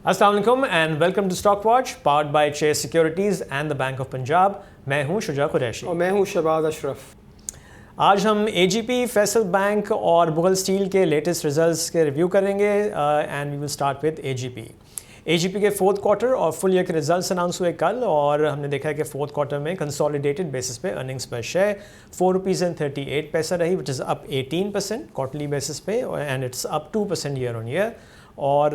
अस्सलाम वालेकुम and welcome to stock watch powered by Chase Securities and the bank of Punjab. मैं हूं शुजा कुरैशी और मैं हूं शहबाज अशरफ। आज हम एजीपी, फैसल बैंक और मुगल स्टील के लेटेस्ट रिजल्ट्स के रिव्यू करेंगे and we will start with AGP के फोर्थ क्वार्टर और फुल ईयर के रिजल्ट्स अनाउंस हुए कल और हमने देखा है कि फोर्थ क्वार्टर में कंसोलिडेटेड बेसिस पे अर्निंग्स पर शेयर ₹4.38 रही, which is up 18% quarterly basis पे and it's up 2% year on year. और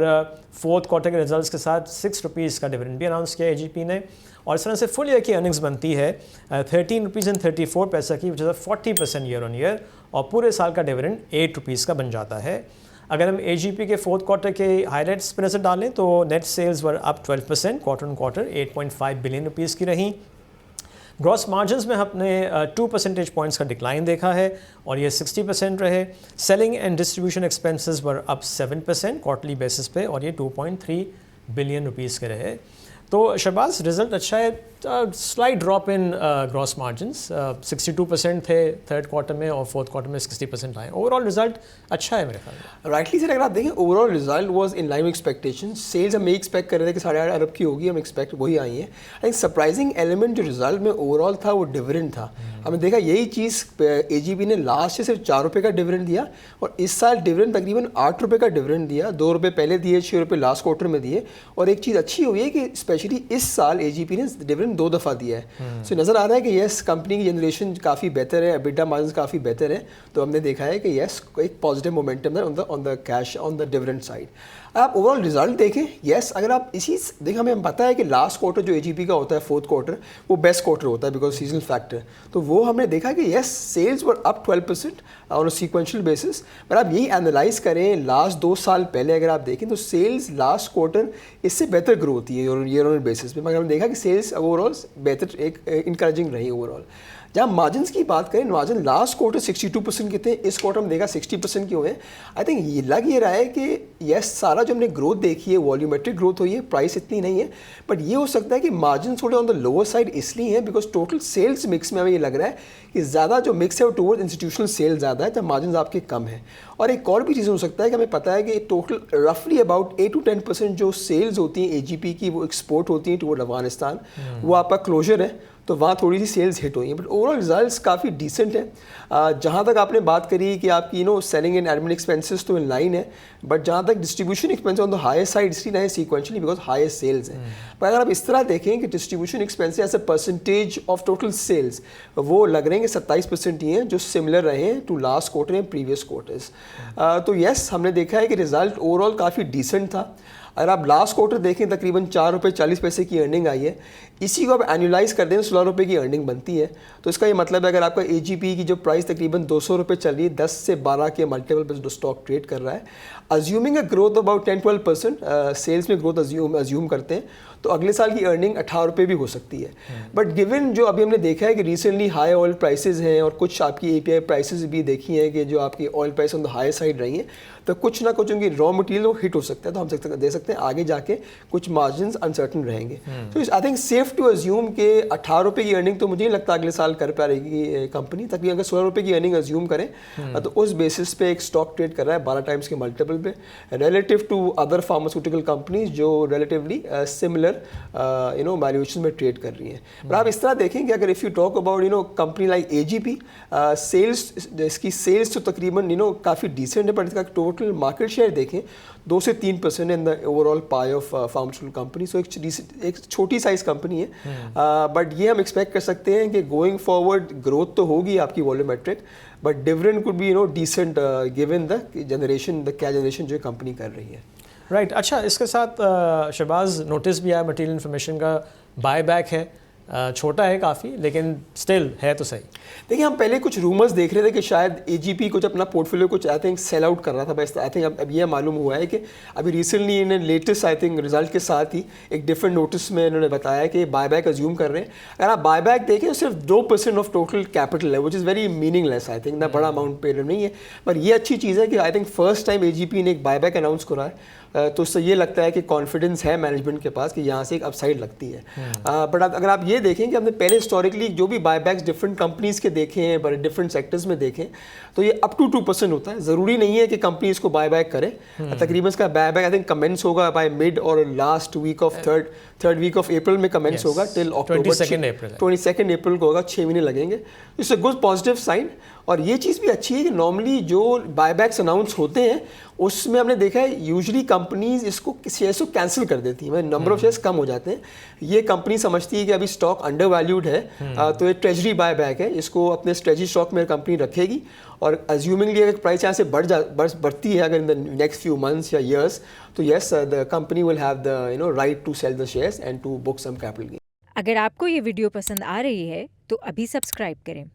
फोर्थ क्वार्टर के रिजल्ट्स के साथ ₹6 का डिविडेंड भी अनाउंस किया एजीपी ने। और इस तरह से फुल ईयर की अर्निंग्स बनती है ₹13.34 की, which is 40% year on year, और पूरे साल का डिविडेंड ₹8 का बन जाता है। अगर हम एजीपी के फोर्थ क्वार्टर के हाईलाइट्स पर नजर डालें तो net sales were up 12% quarter on quarter ₹8.5 billion की रहीं। ग्रॉस मार्जिन्स में हमने 2 परसेंटेज पॉइंट्स का डिक्लाइन देखा है और ये 60% रहे। Selling and distribution expenses were up 7% quarterly basis पे और ये ₹2.3 बिलियन के रहे। तो शहबाज, रिजल्ट अच्छा है। Slide drop in gross margins 62% थे थर्ड क्वार्टर में और फोर्थ क्वार्टर में 60% आए। ओवरऑल रिजल्ट अच्छा है मेरे ख्याल में। राइटली सर, अगर आप देखें overall result was in line with expectation. Sales हम एक्सपेक्ट कर रहे थे कि 8.5 अरब की होगी, हम एक्सपेक्ट वही आई है। आई थिंक सरप्राइजिंग एलिमेंट जो रिजल्ट में ओवरऑल था वो डिविडेंड था। हमने देखा यही चीज़ एजीपी ने लास्ट से सिर्फ ₹4 का डिविडेंड दिया और इस साल डिविडेंड तकरीबन ₹8 का डिविडेंड दिया। ₹2 पहले दिए, ₹6 लास्ट क्वार्टर में दिए। और एक चीज़ अच्छी हुई है कि स्पेशली इस साल एजीपी ने डिविडेंड 2 दफ़ा दिया है। सो नज़र आ रहा है कि यस, कंपनी की जनरेशन काफ़ी बेहतर है, एबिटा मार्जिन काफ़ी बेहतर है। तो हमने देखा है कि यस, एक पॉजिटिव मोमेंटम है on the cash on the dividend side. आप ओवरऑल रिजल्ट देखें, यस, अगर आप इसी देखें, हमें पता है कि लास्ट क्वार्टर जो एजीपी का होता है फोर्थ क्वार्टर, वो बेस्ट क्वार्टर होता है बिकॉज सीजनल फैक्टर। तो वो हमने देखा कि yes, sales were up 12% on a sequential basis. पर आप यही एनालाइज करें लास्ट 2 साल पहले अगर आप देखें तो सेल्स लास्ट क्वार्टर इससे बेहतर ग्रो होती है ईयर ऑन बेसिस पे। मगर हमने देखा कि सेल्स ओवरऑल बेहतर एक इंकरेजिंग रही ओवरऑल। जहाँ मार्जिन्स की बात करें, मार्जिन लास्ट क्वार्टर 62% के थे, इस क्वार्टर में देखा 60% के हुए। आई थिंक ये लग ये रहा है कि यस, सारा जो हमने ग्रोथ देखी है वॉल्यूमेट्रिक ग्रोथ हुई है, प्राइस इतनी नहीं है। बट ये हो सकता है कि मार्जिन थोड़े ऑन द लोअर साइड इसलिए हैं बिकॉज टोटल सेल्स मिक्स में हमें ये लग रहा है कि ज़्यादा जो मिक्स है वो टूवर्ड इंस्टीट्यूशनल सेल ज़्यादा है, जब मार्जिन आपके कम है। और एक और भी चीज़ हो सकता है कि हमें पता है कि टोटल रफली अबाउट 8 to 10% जो सेल्स होती हैं एजीपी की वो एक्सपोर्ट होती हैं टूवर्ड अफगानिस्तान। वो आपका क्लोजर है तो वहाँ थोड़ी सी सेल्स हिट हुई हैं। बट ओवरऑल रिजल्ट्स काफ़ी डिसेंट है। जहाँ तक आपने बात करी कि आपकी सेलिंग एंड एडमिन एक्सपेंसेस तो इन लाइन है, बट जहाँ तक distribution expense on the higher side इसलिए नहीं सीक्वेंशली बिकॉज हायर सेल्स हैं। पर अगर आप इस तरह देखें कि distribution expenses as a percentage of total sales वो लग रहे हैं कि 27% ही हैं, जो सिमिलर रहे हैं to last quarter and previous quarters. तो येस, हमने देखा है कि रिजल्ट ओवरऑल काफ़ी डिसेंट था। अगर आप लास्ट क्वार्टर देखें तकरीबन ₹4.40 की अर्निंग आई है। इसी को आप एनुलाइज कर दें तो ₹16 की अर्निंग बनती है। तो इसका ये मतलब है अगर आपका एजीपी की जो प्राइस तकरीबन ₹200 चल रही है, 10 से 12 के मल्टीपल पर जो स्टॉक ट्रेड कर रहा है, assuming a growth about 10-12%, sales में ग्रोथ अज्यूम करते हैं, तो अगले साल की अर्निंग ₹18 भी हो सकती है। बट गिवन जो अभी हमने देखा है कि रिसेंटली हाई ऑयल प्राइसेस हैं और कुछ आपकी एपीआई प्राइसेस भी देखी हैं कि जो आपकी oil price on the high side रही हैं, तो कुछ ना कुछ उनकी रॉ मटेरियल हिट हो सकता है। तो हम दे सकते हैं आगे जाके कुछ मार्जिन अनसर्टन रहेंगे। तो I think safe to assume के ₹18 की अर्निंग तो मुझे नहीं लगता अगले साल कर पाएगी कंपनी। तकरीबन अगर ₹16 की अर्निंग अज्यूम करें तो उस बेसिस पे एक स्टॉक ट्रेड कर रहा है 12 टाइम्स के मल्टीपल पे relative to other pharmaceutical companies जो रिलेटिवली सिमिलर वैल्यूएशन में ट्रेड कर रही हैं। पर आप इस तरह देखें कि अगर if you talk about company like AGP, sales, इसकी सेल्स तो तकरीबन काफ़ी डिसेंट है, पर इसका टोटल मार्केट शेयर देखें 2 से 3% in the overall pie of pharmaceutical company. So एक छोटी साइज कंपनी है, बट ये हम एक्सपेक्ट कर सकते हैं कि गोइंग फॉरवर्ड ग्रोथ तो होगी आपकी volumetric, but dividend could be decent given the generation, the cash generation जो कंपनी कर रही है। राइट अच्छा, इसके साथ शहबाज नोटिस भी आया मटेरियल इन्फॉर्मेशन का, बाय बैक है, छोटा है काफ़ी लेकिन स्टिल है तो सही। देखिए, हम पहले कुछ रूमर्स देख रहे थे कि शायद एजीपी कुछ अपना पोर्टफोलियो कुछ आई थिंक सेल आउट कर रहा था, बस आई थिंक अब ये मालूम हुआ है कि अभी रिसेंटली इन्हें लेटेस्ट आई थिंक रिजल्ट के साथ ही एक डिफरेंट नोटिस में इन्होंने बताया कि बायबैक अज्यूम कर रहे हैं। अगर आप बायबैक देखें तो सिर्फ 2% ऑफ टोटल कैपिटल है, which is very meaningless. I think ना बड़ा अमाउंट पेड नहीं है, पर ये अच्छी चीज़ है कि I think first time AGP ने एक बायबैक अनाउंस करा है। तो उससे ये लगता है कि कॉन्फिडेंस है मैनेजमेंट के पास कि यहाँ से एक अपसाइड लगती है। बट अगर आप ये ये देखें कि हमने पहले हिस्टोरिकली जो भी बायबैक्स डिफरेंट कंपनीज के देखे हैं, बड़े डिफरेंट सेक्टर्स में देखें, तो ये अप टू 2% होता है। ज़रूरी नहीं है कि कंपनी इसको बायबैक करे। तकरीबन इसका बायबैक आई थिंक कमेंस होगा बाय मिड और last week of third week of April में कमेंस होगा टिल अक्टूबर 22 अप्रैल को होगा, 6 महीने लगेंगे। It's a good positive sign. और ये चीज़ भी अच्छी है कि नॉर्मली जो बायबैक्स अनाउंस होते हैं उसमें हमने देखा है यूजुअली कंपनीज इसको शेयर्स को कैंसिल कर देती हैं, मतलब नंबर ऑफ शेयर्स कम हो जाते हैं। ये कंपनी समझती है कि अभी स्टॉक अंडर वैल्यूड है, तो ये ट्रेजरी बायबैक है, इसको अपने स्ट्रेटजी स्टॉक में कंपनी रखेगी और अज्यूमिंगली अगर प्राइस यहाँ से बढ़ती है अगर in the next few months या ईयर्स, तो yes the company will have the right to sell the shares and to book some capital gain. अगर आपको ये वीडियो पसंद आ रही है तो अभी सब्सक्राइब करें।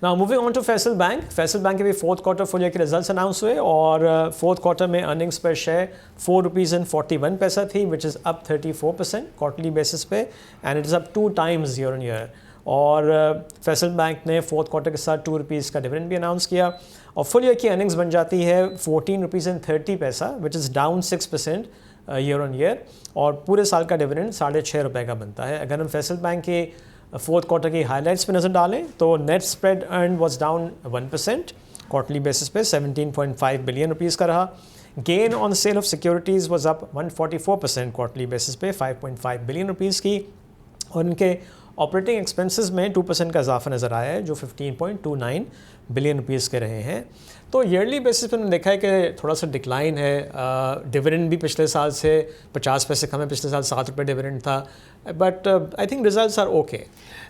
Now moving on to Faisal Bank. Faisal Bank के भी फोर्थ क्वार्टर फुल ईयर के रिजल्ट्स अनाउंस हुए और फोर्थ क्वार्टर में अर्निंग्स पर शेयर ₹4.41 थी, which is up 34% quarterly basis पे and it is up 2 times year on year। और फैसल बैंक ने फोर्थ क्वार्टर के साथ ₹2 का डिविडेंड भी अनाउंस किया और फुल ईयर की अर्निंग्स बन जाती है ₹14.30, विच is down 6% year on year और पूरे साल का डिविडेंड ₹6.5 का बनता है। अगर हम फैसल बैंक के फोर्थ क्वार्टर की हाइलाइट्स पे नज़र डालें तो net spread earn was down 1% quarterly basis पे ₹17.5 बिलियन का रहा। Gain on sale of securities was up 144% quarterly basis पे ₹5.5 बिलियन की और इनके ऑपरेटिंग एक्सपेंसेस में 2% का इजाफा नज़र आया है जो ₹15.29 बिलियन के रहे हैं। तो ईयरली बेसिस पे हमने देखा है कि थोड़ा सा डिक्लाइन है। डिविडेंड भी पिछले साल से 50 पैसे कम है, पिछले साल ₹7 डिविडेंड था, but I think results are okay.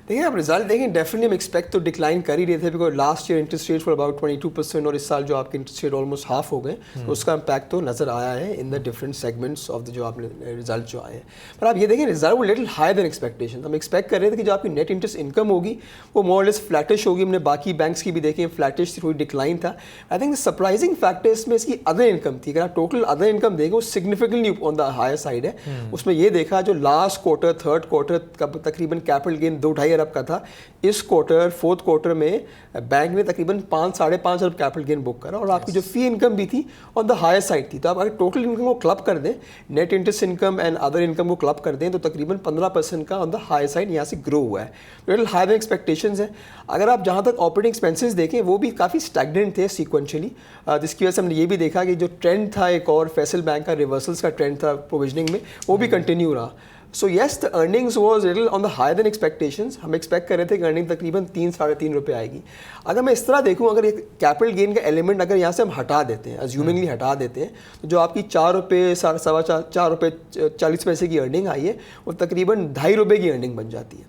देखिए आप रिजल्ट देखें, डेफिनेटली हम एक्सपेक्ट तो डिक्लाइन कर ही रहे थे because last year interest rate for about 22% और इस साल जो आपके इंटरेस्ट रेट ऑलमोस्ट हाफ हो गए, तो उसका इम्पैक्ट तो नज़र आया है in the different segments of the जो आपने रिजल्ट जो आए हैं। पर आप ये देखें रिजल्ट वो लिटिल हायर देन एक्सपेक्टेशन। हम एक्सपेक्ट कर रहे थे कि जो आपकी नेट इंटरेस्ट इनकम होगी वो मोर लेस फ्लैटिश होगी। हमने बाकी बैंक्स की भी देखें फ्लैटिश थोड़ी डिक्लाइन था। आई थिंक सरप्राइजिंग फैक्टर इसमें इसकी अदर इनकम थी। अगर आप टोटल अदर इनकम देखें वो significantly on the higher side है। उसमें ये देखा जो लास्ट क्वार्टर थर्ड क्वार्टर का तकरीबन कैपिटल गेन 2-2.5 अरब का था, इस क्वार्टर फोर्थ क्वार्टर में बैंक ने तकरीबन 5-5.5 अरब कैपिटल गेन बुक करा और आपकी जो फी इनकम भी थी ऑन द हायर साइड थी। तो आप अगर टोटल इनकम को क्लब कर दें, net interest income and other income को क्लब कर दें, तो तकरीबन 15% का ऑन द हायर साइड यहाँ से ग्रो हुआ है। लिटिल हायर देन एक्सपेक्टेशंस है। अगर आप जहाँ तक ऑपरेटिंग एक्सपेंसेस देखें वो भी काफ़ी स्टैग्नेंट थे सीक्वेंशियली, जिसकी वजह से हमने ये भी देखा कि जो ट्रेंड था एक और फैसल बैंक का रिवर्सल्स का ट्रेंड था प्रोविजनिंग में, वो भी कंटिन्यू रहा। So yes the earnings was little on the higher than expectations. हम एक्सपेक्ट कर रहे थे कि अर्निंग तकरीबन 3-3.5 रुपये आएगी। अगर मैं इस तरह देखूँ, अगर एक कैपिटल गेन का एलिमेंट अगर यहाँ से हम हटा देते हैं, अज्यूमिंगली हटा देते हैं, तो जो आपकी ₹4.40 की अर्निंग आई है वो तकरीबन ₹2.5 की अर्निंग बन जाती है।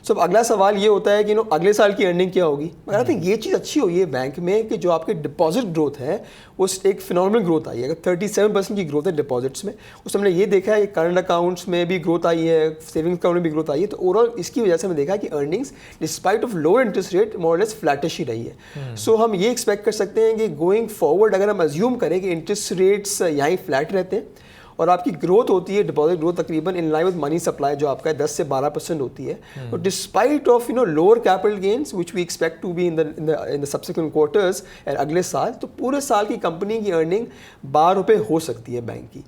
सो अगला सवाल ये होता है कि अगले साल की अर्निंग क्या होगी। मगर आई थिंक ये चीज़ अच्छी हुई है बैंक में कि जो आपके डिपॉजिट ग्रोथ है वो एक फिनोमिनल ग्रोथ आई है। अगर 37% की ग्रोथ है डिपॉजिट्स में, उसमें हमने ये देखा है कि करंट अकाउंट्स में भी ग्रोथ आई है, सेविंग्स अकाउंट में भी ग्रोथ आई है। तो ओवरऑल इसकी वजह से हमने देखा कि earnings despite of lower interest rate more less flattish ही रही है। सो हम ये एक्सपेक्ट कर सकते हैं कि गोइंग फॉरवर्ड अगर हम अज्यूम करें कि इंटरेस्ट रेट्स यहाँ फ्लैट रहते हैं और आपकी ग्रोथ होती है डिपॉजिट ग्रोथ तकरीबन in line with money supply जो आपका 10 से 12% होती है। तो despite of lower capital gains which we expect to be in the subsequent quarters and अगले साल, तो पूरे साल की कंपनी की अर्निंग ₹12 हो सकती है बैंक की।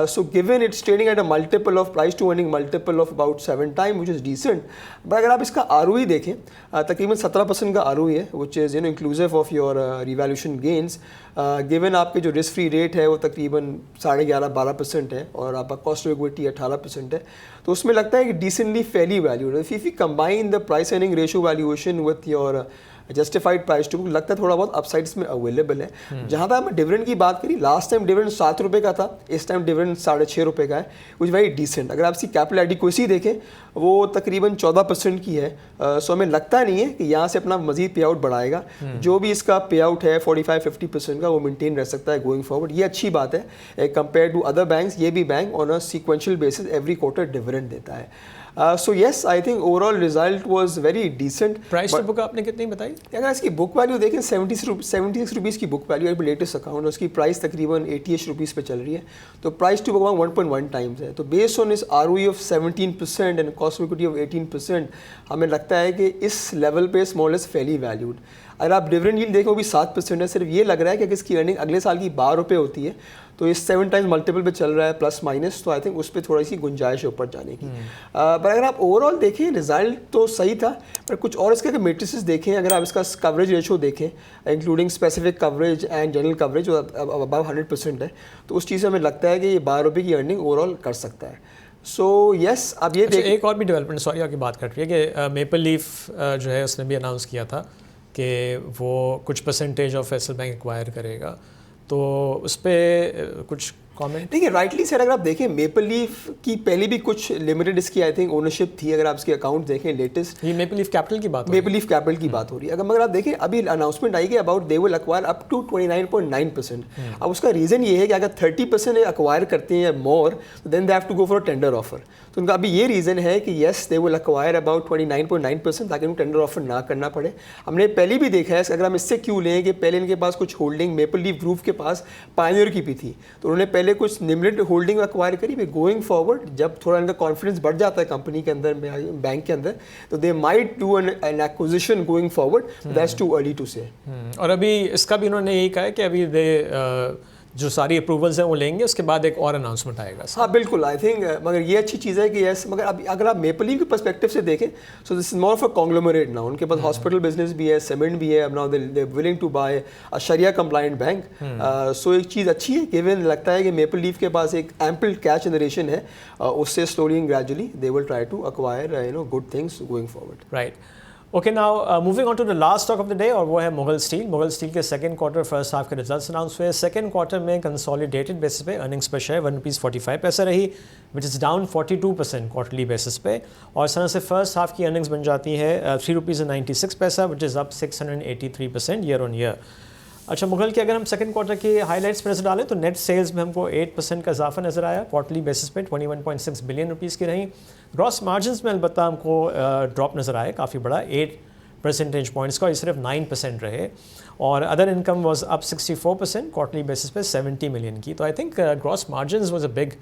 So given its trading at a multiple of price to earning multiple of about 7 times which is decent. But अगर आप इसका ROE देखें, तकरीबन 17% का ROE है which is inclusive of your revaluation gains. Given आपके जो रिस्क फ्री रेट है वो तकरीबन 11.5-12% है और आपका कॉस्ट ऑफ इक्विटी 18% है। तो उसमें लगता है कि डिसेंटली फेयरली वैल्यूड है। If you combine the price earning ratio valuation with your justified price to book, लगता है थोड़ा बहुत अपसाइड्स में अवेलेबल है। जहाँ तक हमने डिविडेंड की बात करी, लास्ट टाइम डिविडेंड ₹7 का था, इस टाइम डिविडेंड ₹6.5 का है विच वेरी डिसेंट। अगर आप इसकी कैपिटल एडिक्वेसी देखें वो तकरीबन 14% की है। सो हमें लगता नहीं है कि यहाँ से अपना मजीद पे आउट बढ़ाएगा। जो भी इसका पे आउट है 45-50% का वो मेंटेन रह सकता है गोइंग फॉरवर्ड। ये अच्छी बात है कंपेयर टू अदर बैंक्स। ये भी bank on a sequential basis every quarter dividend देता है। So yes I think overall result was very decent. Price to book आपने कितनी बताई? अगर इसकी बुक वैल्यू देखें 76 रुपीज़ की बुक वैल्यू है लेटेस्ट अकाउंट, उसकी प्राइस तकरीबन 88 रुपीज़ पे चल रही है। तो प्राइस टू बुक 1.1 times है। तो बेस्ड ऑन इस ROE of 17% and cost equity of 18%, हमें लगता है कि इस लेवल पे स्मॉल इज फेली वैल्यूड। अगर आप डिविडेंड यील्ड देखें वो भी 7% है। सिर्फ ये लग रहा है कि अगर इसकी अर्निंग अगले साल की ₹12 होती है तो इस 7 times मल्टीपल पे चल रहा है प्लस माइनस, तो आई थिंक उस पर थोड़ी सी गुंजाइश है ऊपर जाने की। बट पर अगर आप ओवरऑल देखें रिजल्ट तो सही था, पर कुछ और इसके अगर मेट्रिसेस देखें, अगर आप इसका कवरेज रेशो देखें including specific coverage and general coverage जो अबव 100% है, तो उस चीज़ से हमें लगता है कि ये 12 रुपये की अर्निंग ओवरऑल कर सकता है। सो यस, अब ये अच्छा, एक और भी डेवलपमेंट, सॉरी आपकी बात कर रही है कि मेपल लीफ जो है उसने भी अनाउंस किया था कि वो कुछ percentage of federal bank acquire करेगा, तो उस पर कुछ कमेंट? देखिए राइटली सर, अगर आप देखें मेपल लीफ की पहले भी कुछ लिमिटेड इसकी आई थिंक ओनरशिप थी, अगर आप इसके अकाउंट देखें लेटेस्ट। ये मेपल लीफ कैपिटल की बात, मेपल लीफ कैपिटल की बात हो रही है। अगर मगर आप देखें अभी अनाउंसमेंट आई कि about they will acquire up to 29.9%। अब उसका रीज़न ये है कि अगर 30% एक्वायर करते हैं या मोर, तो then they have to go for tender offer. तो उनका अभी ये रीज़न है कि yes they will acquire about 29.9% ताकि उनको टेंडर ऑफर ना करना पड़े। हमने पहले भी देखा है, अगर हम इससे क्यों लें कि पहले इनके पास कुछ होल्डिंग मेपल लीफ ग्रुप के पास पायनियर की भी थी, तो उन्होंने पहले कुछ लिमिटेड होल्डिंग एक्वायर करी। गोइंग फॉरवर्ड जब थोड़ा इनका कॉन्फिडेंस बढ़ जाता है कंपनी के अंदर, बैंक के अंदर, तो they might do an acquisition going forward, that's too early to say. और अभी इसका भी उन्होंने यही कहा है कि अभी जो सारी अप्रूवल्स हैं वो लेंगे, उसके बाद एक और अनाउंसमेंट आएगा। हाँ बिल्कुल, आई थिंक मगर ये अच्छी चीज़ है कि यस, मगर अब अगर आप मेपल लीफ के पर्सपेक्टिव से देखें, so this is more of a conglomerate now. उनके पास हॉस्पिटल बिजनेस भी है, सीमेंट भी है, अब now they willing to buy a sharia compliant bank. So एक चीज़ अच्छी है, गिवन लगता है कि मेपल लीफ के पास एक एम्पल कैश जनरेशन है, उससे slowly and gradually they will try to acquire good things going forward. Right, okay, now moving on to the last stock of the day, और वो है मुगल स्टील। मुगल स्टील के second quarter first half के results announce हुए। Second quarter में consolidated basis पे earnings पर share ₹1.45 रही, which is down 42% quarterly basis पे, और इस तरह से फर्स्ट हाफ की अर्निंग्स बन जाती है ₹3.96, विच is up 683% year on year. अच्छा, मुगल के अगर हम सेकंड क्वार्टर के हाइलाइट्स पर नजर डालें तो नेट सेल्स में हमको 8% का इजाफा नजर आया क्वार्टरली बेसिस पे, 21.6 बिलियन रुपीज़ की रही। ग्रॉस मार्जिन्स में अलबत्ता हमको ड्रॉप नज़र आया काफ़ी बड़ा, 8 परसेंटेज पॉइंट्स का, और सिर्फ 9% रहे। और other income was up 64% quarterly basis पे 70 मिलियन की। तो I think gross margins was a big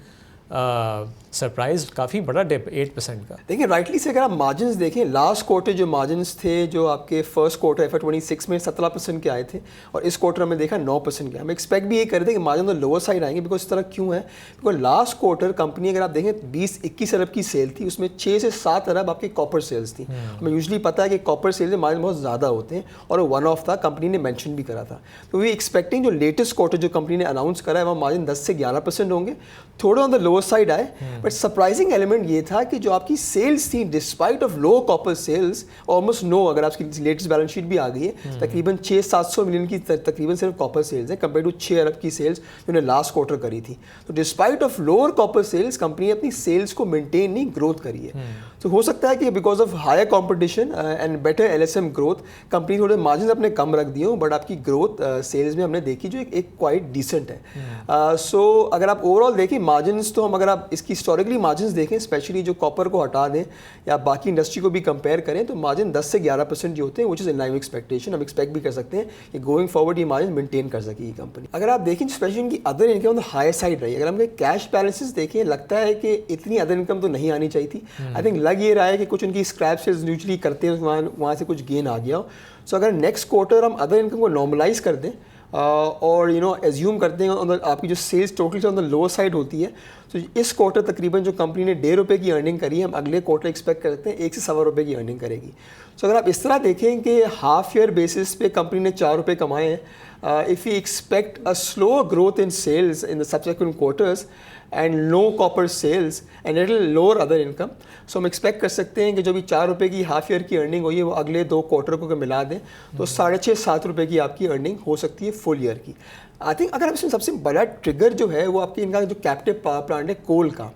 surprise, काफ़ी बड़ा डिप 8% का। देखिए राइटली से अगर आप मार्जिन्स देखें, लास्ट क्वार्टर जो मार्जिन्स थे जो आपके फर्स्ट क्वार्टर FY26 में 17% के आए थे, और इस क्वार्टर में देखा 9% के। हम एक्सपेक्ट भी ये कर रहे थे कि मार्जिन तो लोअर साइड आएंगे, बिकॉज इस तरह क्यों है, बिकॉज लास्ट क्वार्टर कंपनी अगर आप देखें 20-21 अरब की सेल थी, उसमें 6 से 7 अरब आपकी कॉपर सेल्स थी। हमें यूजली पता है कि कॉपर सेल्स में मार्जिन बहुत ज़्यादा होते हैं, और वन ऑफ था, कंपनी ने मैंशन भी करा था। तो वी एक्सपेक्टिंग जो लेटेस्ट क्वार्टर जो कंपनी ने अनाउंस करा है वहाँ मार्जिन 10 से 11% होंगे, थोड़ा ऑन द लोअर साइड आए। बट सरप्राइजिंग एलिमेंट ये था कि जो आपकी सेल्स थी despite of low copper sales almost no, अगर आपकी लेटेस्ट बैलेंस शीट भी आ गई है, तकरीबन 600-700 मिलियन की तकरीबन सिर्फ कॉपर सेल्स है कंपेयर टू 6 अरब की सेल्स जो लास्ट क्वार्टर करी थी। तो despite of lower copper sales company ने अपनी सेल्स को मेंटेन नहीं, ग्रोथ करी है। तो हो सकता है कि because of higher competition and better LSM growth company थोड़े मार्जिन अपने कम रख दिए हों, बट आपकी ग्रोथ सेल्स में हमने देखी जो एक क्वाइट डिसेंट है। सो अगर आप ओवरऑल देखें मार्जिन्स, तो हम अगर आप इसकी हिस्टोरिकली मार्जिन्स देखें, स्पेशली जो कॉपर को हटा दें या बाकी इंडस्ट्री को भी कंपेयर करें, तो मार्जिन 10 से 11% जो होते हैं, which is in line with expectation. हम एक्सपेक्ट भी कर सकते हैं कि गोइंग फॉरवर्ड ये मार्जिन मेंटेन कर सकेगी कंपनी। अगर आप देखें स्पेशली इनकी अदर इनकम तो हायर साइड रही। अगर हम कैश बैलेंसेस देखें, लगता है कि इतनी अदर इनकम तो नहीं आनी चाहिए थी। आई थिंक लग ये रहा है कि कुछ उनकी स्क्रैप सेल्स यूजुअली करते हैं, वहाँ से कुछ गेन आ गया हो। सो अगर नेक्स्ट क्वार्टर हम अदर इनकम को नॉर्मलाइज कर दें और एज्यूम करते हैं आपकी जो sales total on the lower side होती है, तो इस क्वार्टर तकरीबन जो कंपनी ने ₹1.5 की अर्निंग करी है, हम अगले क्वार्टर एक्सपेक्ट करते हैं 1 से ₹1.25 की अर्निंग करेगी। सो अगर आप इस तरह देखें कि हाफ ईयर बेसिस पे कंपनी ने ₹4 कमाए हैं, if you expect a slow growth in sales in the subsequent quarters and no copper sales and little lower other income, so हम एक्सपेक्ट कर सकते हैं कि जो भी ₹4 की हाफ ईयर की अर्निंग हुई है वो अगले 2 क्वार्टर को मिला दें तो ₹6.5-7 की आपकी अर्निंग हो सकती है फुल ईयर की। आई थिंक अगर इसमें सबसे बड़ा ट्रिगर जो है वो आपकी इनका जो कैप्टिव पावर प्लांट है कोल का,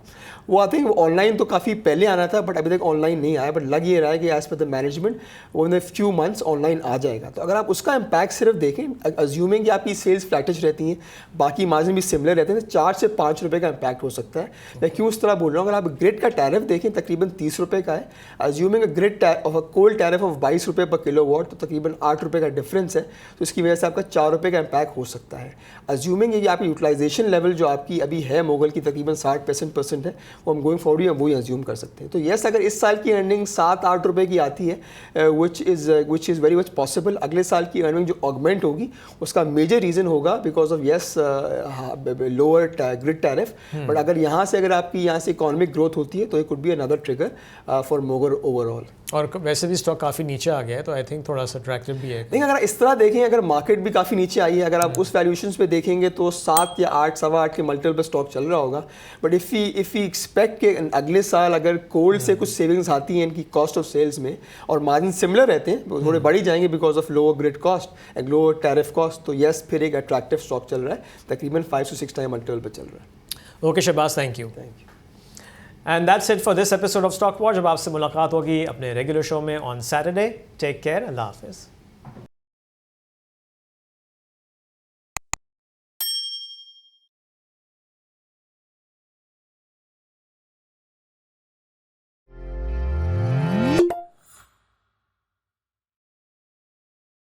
वो आई थिंक ऑनलाइन तो काफ़ी पहले आना था, बट अभी तक ऑनलाइन नहीं आया। बट लग ये रहा है कि एज पर द मैनेजमेंट वो इन फ्यू मंथ्स ऑनलाइन आ जाएगा। तो अगर आप उसका इम्पैक्ट सिर्फ देखें, अज्यूमिंग कि आपकी सेल्स फ्लैटिश रहती हैं, बाकी मार्जिन भी सिमिलर रहते हैं, तो ₹4 से ₹5 का इम्पैक्ट हो सकता है। मैं क्यों उस तरह बोल रहा हूँ, अगर आप ग्रिड का टैरिफ देखें तकरीबन ₹30 का है, assuming grid of a coal tariff of ₹22 पर किलोवाट, तो तकरीबन ₹8 का डिफरेंस है। तो इसकी वजह से आपका ₹4 का इम्पैक्ट हो सकता है। अज्यूमिंग कि आपकी यूटिलाइजेशन लेवल जो आपकी अभी है मोगल की तकरीबन 60% है, वो हम गोइंग फॉरवर्ड हम वही अज्यूम कर सकते हैं। तो येस, अगर इस साल की अर्निंग 7-8 रुपये की आती है which is very much possible, अगले साल की अर्निंग जो ऑगमेंट होगी उसका मेजर रीज़न होगा because of yes lower grid tariff. But अगर यहाँ से आपकी यहाँ से इकोनॉमिक ग्रोथ होती है तो it could be another trigger for Mogar overall. और वैसे भी स्टॉक काफ़ी नीचे आ गया है तो आई थिंक थोड़ा सा अट्रैक्टिव भी है। लेकिन अगर इस तरह देखें, अगर मार्केट भी काफ़ी नीचे आई है, अगर आप उस वैल्यूएशंस पे देखेंगे तो 7 या 8, सवा 8 के मल्टीपल पे स्टॉक चल रहा होगा। बट इफ़ वी एक्सपेक्ट के अगले साल अगर कोल्ड से कुछ सेविंग्स आती हैं इनकी कॉस्ट ऑफ सेल्स में और मार्जिन सिमिलर रहते हैं, थोड़े बढ़ ही जाएंगे because of lower grid cost and lower tariff cost, तो येस फिर एक अट्रैक्टिव स्टॉक चल रहा है, तकरीबन 5 से 6 टाइम मल्टीपल पे चल रहा है। Okay Shahbaz, thank you. And that's it for this episode of stock watch. जब आपसे मुलाकात होगी अपने रेगुलर शो में ऑन सैटरडे। टेक केयर, अल्लाह हाफिज़।